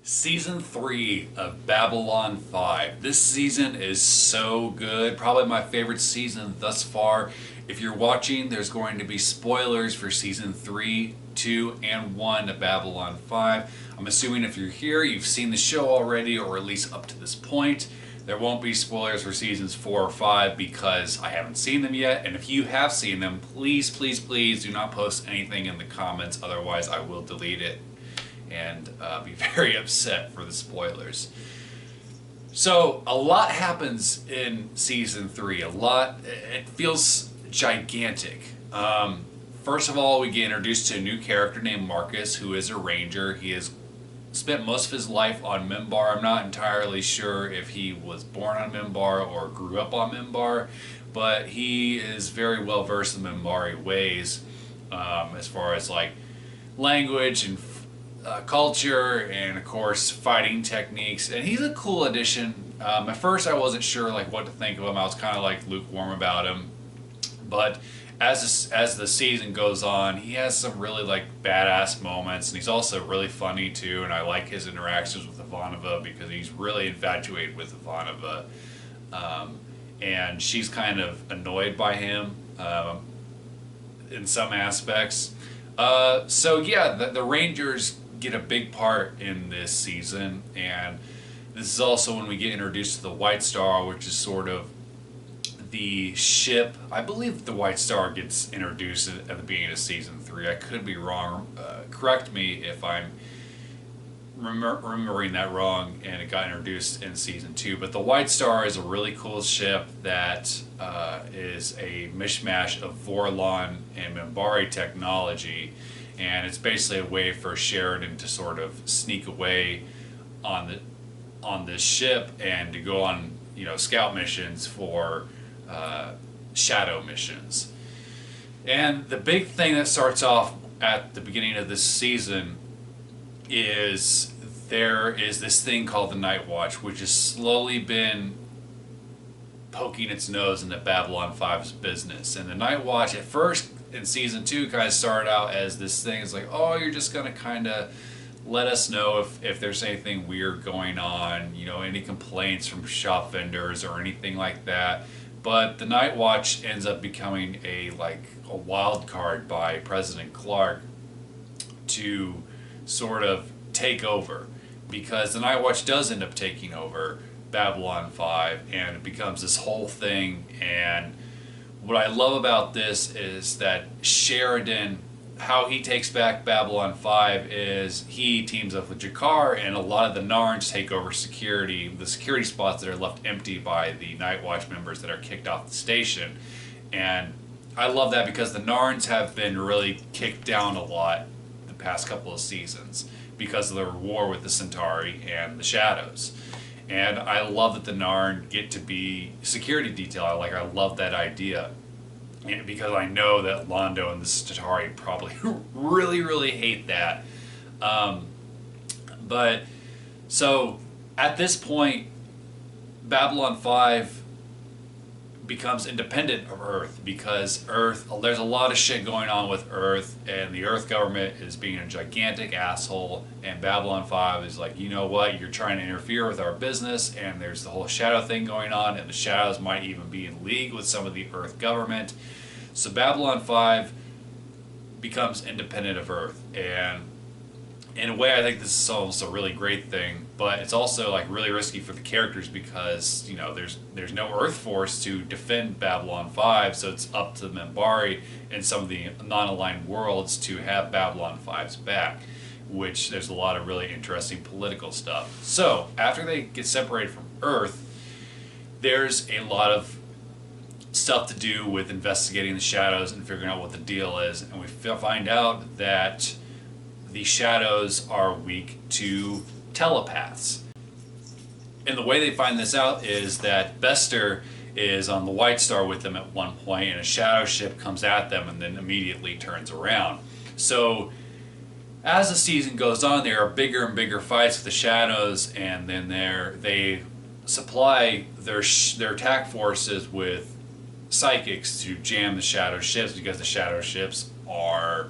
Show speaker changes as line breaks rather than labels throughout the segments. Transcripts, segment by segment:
Season 3 of Babylon 5. This season is so good. Probably my favorite season thus far. If you're watching, there's going to be spoilers for Season 3, 2, and 1 of Babylon 5. I'm assuming if you're here, you've seen the show already, or at least up to this point. There won't be spoilers for Seasons 4 or 5 because I haven't seen them yet. And if you have seen them, please, please, please do not post anything in the comments. Otherwise, I will delete it and be very upset for the spoilers. So a lot happens in season 3. A lot. It feels gigantic. First of all, we get introduced to a new character named Marcus, who is a ranger. He has spent most of his life on Minbar. I'm not entirely sure if he was born on Minbar or grew up on Minbar, but he is very well versed in Minbari ways, as far as like language and culture and of course fighting techniques, and he's a cool addition. At first I wasn't sure like what to think of him. I was kind of like lukewarm about him, but as the season goes on, he has some really like badass moments, and he's also really funny too, and I like his interactions with Ivanova because he's really infatuated with Ivanova, and she's kind of annoyed by him in some aspects. So yeah, the Rangers get a big part in this season, and this is also when we get introduced to the White Star, which is sort of the ship. I believe the White Star gets introduced at the beginning of season 3. I could be wrong. Correct me if I'm remembering that wrong and it got introduced in season 2. But the White Star is a really cool ship that is a mishmash of Vorlon and Minbari technology, and it's basically a way for Sheridan to sort of sneak away on this ship and to go on scout missions for shadow missions. And the big thing that starts off at the beginning of this season is there is this thing called the Night Watch, which has slowly been poking its nose into Babylon 5's business. And the Night Watch, at first in season 2, kind of started out as this thing. It's like, oh, you're just going to kind of let us know if there's anything weird going on, any complaints from shop vendors or anything like that. But the Night Watch ends up becoming a wild card by President Clark to sort of take over, because the Night Watch does end up taking over Babylon 5, and it becomes this whole thing. And what I love about this is that Sheridan, how he takes back Babylon 5 is he teams up with G'Kar, and a lot of the Narns take over the security spots that are left empty by the Night Watch members that are kicked off the station. And I love that because the Narns have been really kicked down a lot the past couple of seasons because of their war with the Centauri and the Shadows. And I love that the Narn get to be security detail. I love that idea. And because I know that Londo and the Centauri probably really, really hate that. But so at this point, Babylon 5 becomes independent of Earth, because there's a lot of shit going on with Earth, and the Earth government is being a gigantic asshole, and Babylon 5 is like, you know what, you're trying to interfere with our business, and there's the whole shadow thing going on, and the shadows might even be in league with some of the Earth government. So Babylon 5 becomes independent of Earth, and in a way I think this is almost a really great thing, but it's also really risky for the characters because there's no Earth force to defend Babylon 5, so it's up to the Minbari and some of the non-aligned worlds to have Babylon 5's back, which there's a lot of really interesting political stuff. So after they get separated from Earth, there's a lot of stuff to do with investigating the shadows and figuring out what the deal is, and we find out that the shadows are weak to telepaths. And the way they find this out is that Bester is on the White Star with them at one point, and a shadow ship comes at them and then immediately turns around. So as the season goes on, there are bigger and bigger fights with the shadows, and then they supply their attack forces with psychics to jam the shadow ships, because the shadow ships are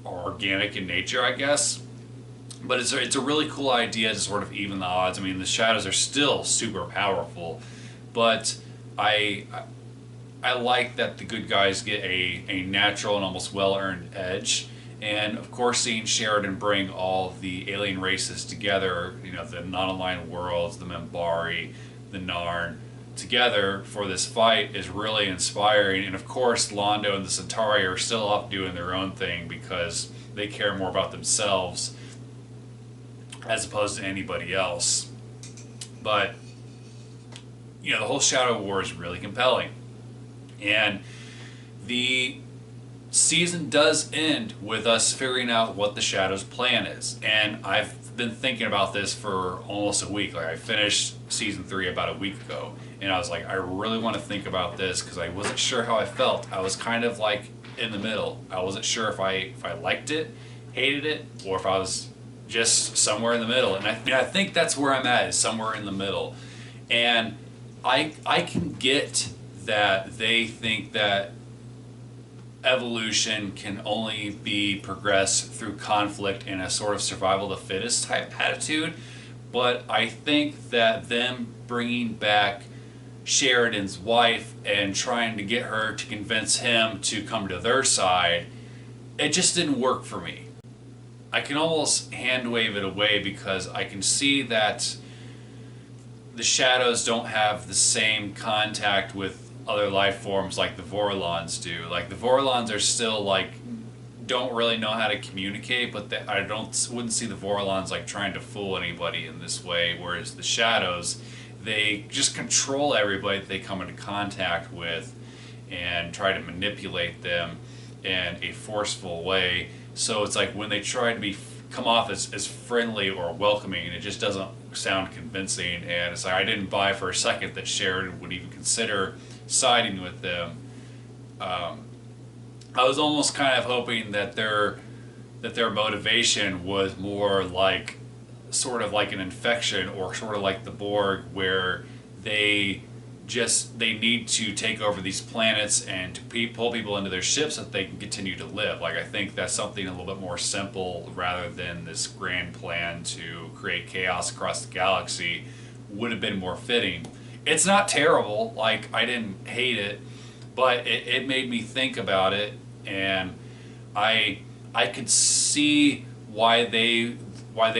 organic in nature, I guess. But it's a really cool idea to sort of even the odds. I mean, the shadows are still super powerful, but I I like that the good guys get a natural and almost well earned edge. And of course, seeing Sheridan bring all the alien races together, you know, the non aligned worlds, the Membari, the Narn, together for this fight is really inspiring. And of course, Londo and the Centauri are still off doing their own thing because they care more about themselves as opposed to anybody else. But, you know, the whole Shadow War is really compelling. And the season does end with us figuring out what the Shadow's plan is. And I've been thinking about this for almost a week. Like, I finished season 3 about a week ago, and I was like, I really want to think about this because I wasn't sure how I felt. I was kind of like in the middle. I wasn't sure if I liked it, hated it, or if I was just somewhere in the middle. And I think that's where I'm at, is somewhere in the middle. And I can get that they think that evolution can only be progressed through conflict and a sort of survival of the fittest type attitude. But I think that them bringing back Sheridan's wife and trying to get her to convince him to come to their side, it just didn't work for me. I can almost hand wave it away because I can see that the Shadows don't have the same contact with other life forms like the Vorlons do. Like, the Vorlons are still like, don't really know how to communicate, but I wouldn't see the Vorlons like trying to fool anybody in this way, whereas the Shadows, they just control everybody that they come into contact with and try to manipulate them in a forceful way. So it's like when they try to come off as friendly or welcoming, it just doesn't sound convincing. And it's like I didn't buy for a second that Sheridan would even consider siding with them. I was almost kind of hoping that their motivation was more like sort of like an infection, or sort of like the Borg, where they need to take over these planets and to pull people into their ships so that they can continue to live. Like, I think that's something a little bit more simple rather than this grand plan to create chaos across the galaxy would have been more fitting. It's not terrible, like, I didn't hate it, but it made me think about it, and I could see why they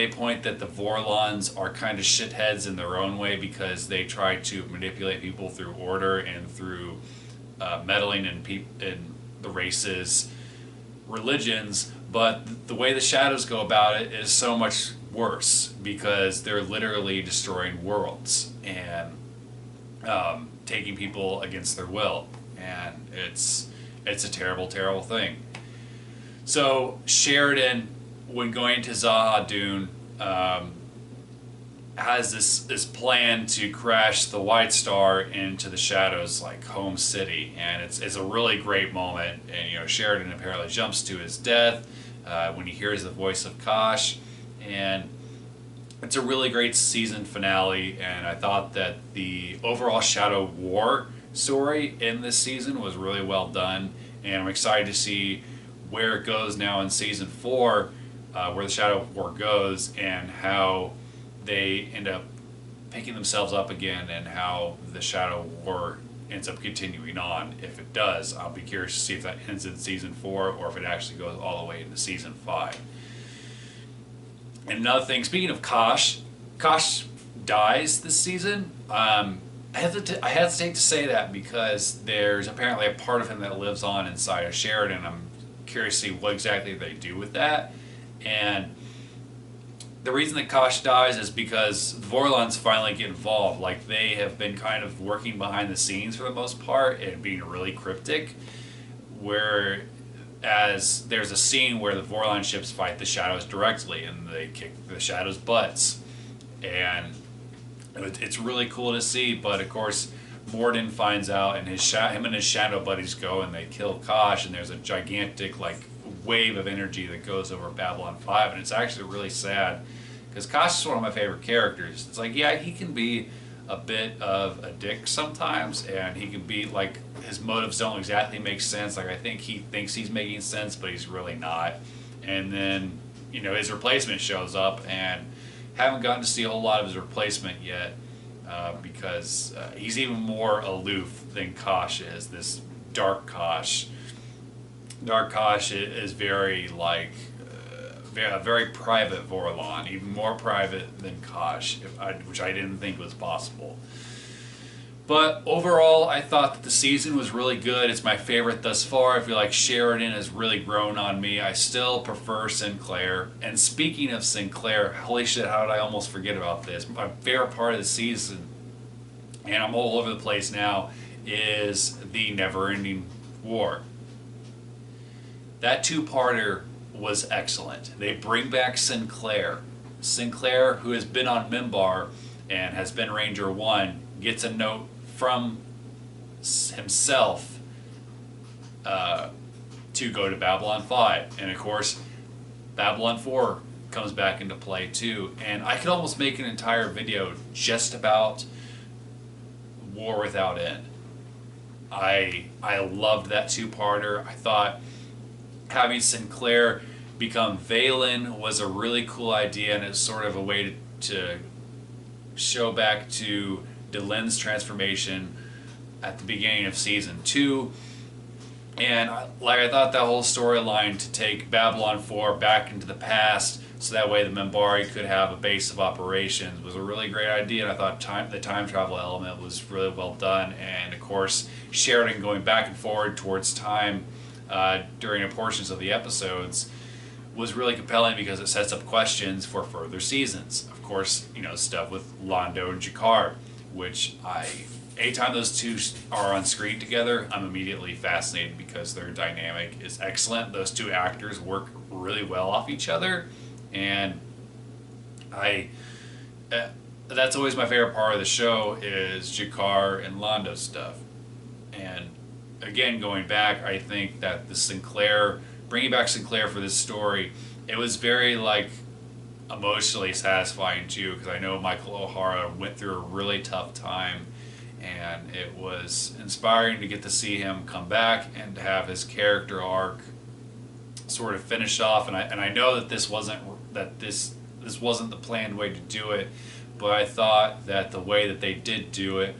point that the Vorlons are kind of shitheads in their own way, because they try to manipulate people through order and through meddling in the race's religions. But the way the Shadows go about it is so much worse, because they're literally destroying worlds and taking people against their will, and it's a terrible, terrible thing. So Sheridan, when going to Zahadun, has this plan to crash the White Star into the Shadows' like home city, and it's a really great moment. And you know, Sheridan apparently jumps to his death when he hears the voice of Kosh, and it's a really great season finale. And I thought that the overall Shadow War story in this season was really well done, and I'm excited to see where it goes now in season 4. Where the Shadow War goes and how they end up picking themselves up again, and how the Shadow War ends up continuing on. If it does, I'll be curious to see if that ends in season 4 or if it actually goes all the way into season 5. And another thing, speaking of Kosh dies this season. I hesitate to say that because there's apparently a part of him that lives on inside of Sheridan. I'm curious to see what exactly they do with that. And the reason that Kosh dies is because the Vorlons finally get involved. Like, they have been kind of working behind the scenes for the most part and being really cryptic. Whereas there's a scene where the Vorlon ships fight the Shadows directly and they kick the Shadows' butts. And it's really cool to see, but of course Morden finds out, and him and his Shadow buddies go and they kill Kosh, and there's a gigantic like wave of energy that goes over Babylon 5, and it's actually really sad because Kosh is one of my favorite characters. It's like, yeah, he can be a bit of a dick sometimes, and he can be like, his motives don't exactly make sense. Like, I think he thinks he's making sense, but he's really not. And then his replacement shows up, and haven't gotten to see a whole lot of his replacement yet, because he's even more aloof than Kosh is. This Dark Kosh. Dark Kosh is very like a very private Vorlon, even more private than Kosh, which I didn't think was possible. But overall, I thought that the season was really good. It's my favorite thus far. I feel like Sheridan has really grown on me. I still prefer Sinclair. And speaking of Sinclair, holy shit, how did I almost forget about this? My favorite part of the season, and I'm all over the place now, is the Never-Ending War. That two-parter was excellent. They bring back Sinclair. Sinclair, who has been on Minbar and has been Ranger 1, gets a note from himself to go to Babylon 5. And of course, Babylon 4 comes back into play too. And I could almost make an entire video just about War Without End. I loved that two-parter. I thought having Sinclair become Valen was a really cool idea, and it's sort of a way to show back to Delenn's transformation at the beginning of season 2. And I thought that whole storyline to take Babylon 4 back into the past so that way the Minbari could have a base of operations was a really great idea, and I thought the time travel element was really well done. And of course, Sheridan going back and forward towards time during portions of the episodes was really compelling because it sets up questions for further seasons. Of course, stuff with Londo and G'Kar, which anytime those two are on screen together, I'm immediately fascinated because their dynamic is excellent. Those two actors work really well off each other, and that's always my favorite part of the show is G'Kar and Londo stuff. And again, going back, I think that bringing back Sinclair for this story, it was very emotionally satisfying too, because I know Michael O'Hara went through a really tough time, and it was inspiring to get to see him come back and to have his character arc sort of finished off. And I know that this wasn't the planned way to do it, but I thought that the way that they did do it,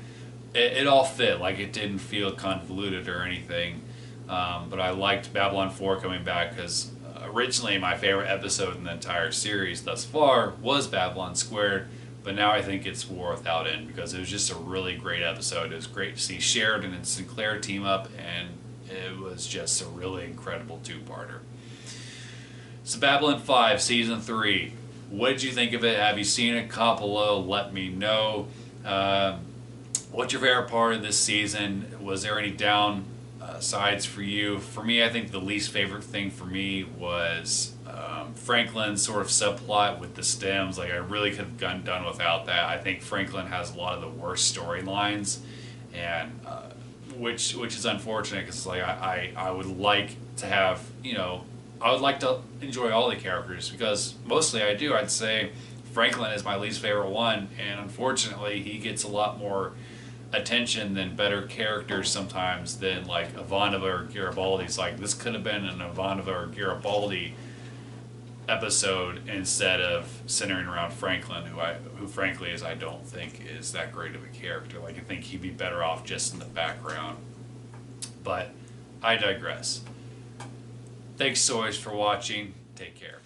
it all fit. It didn't feel convoluted or anything. But I liked Babylon 4 coming back because originally my favorite episode in the entire series thus far was Babylon Squared, but now I think it's War Without End because it was just a really great episode. It was great to see Sheridan and Sinclair team up, and it was just a really incredible two-parter. So Babylon 5 Season 3, what did you think of it? Have you seen it? Comment below, let me know. What's your favorite part of this season? Was there any sides for you? For me, I think the least favorite thing for me was Franklin's sort of subplot with the stems. I really could have gotten done without that. I think Franklin has a lot of the worst storylines, and which is unfortunate because I would like to have I would like to enjoy all the characters because mostly I do. I'd say Franklin is my least favorite one, and unfortunately he gets a lot more attention than better characters sometimes than Ivanova or Garibaldi's. This could have been an Ivanova or Garibaldi episode instead of centering around Franklin, who frankly I don't think is that great of a character. I think he'd be better off just in the background. But I digress. Thanks so much for watching. Take care.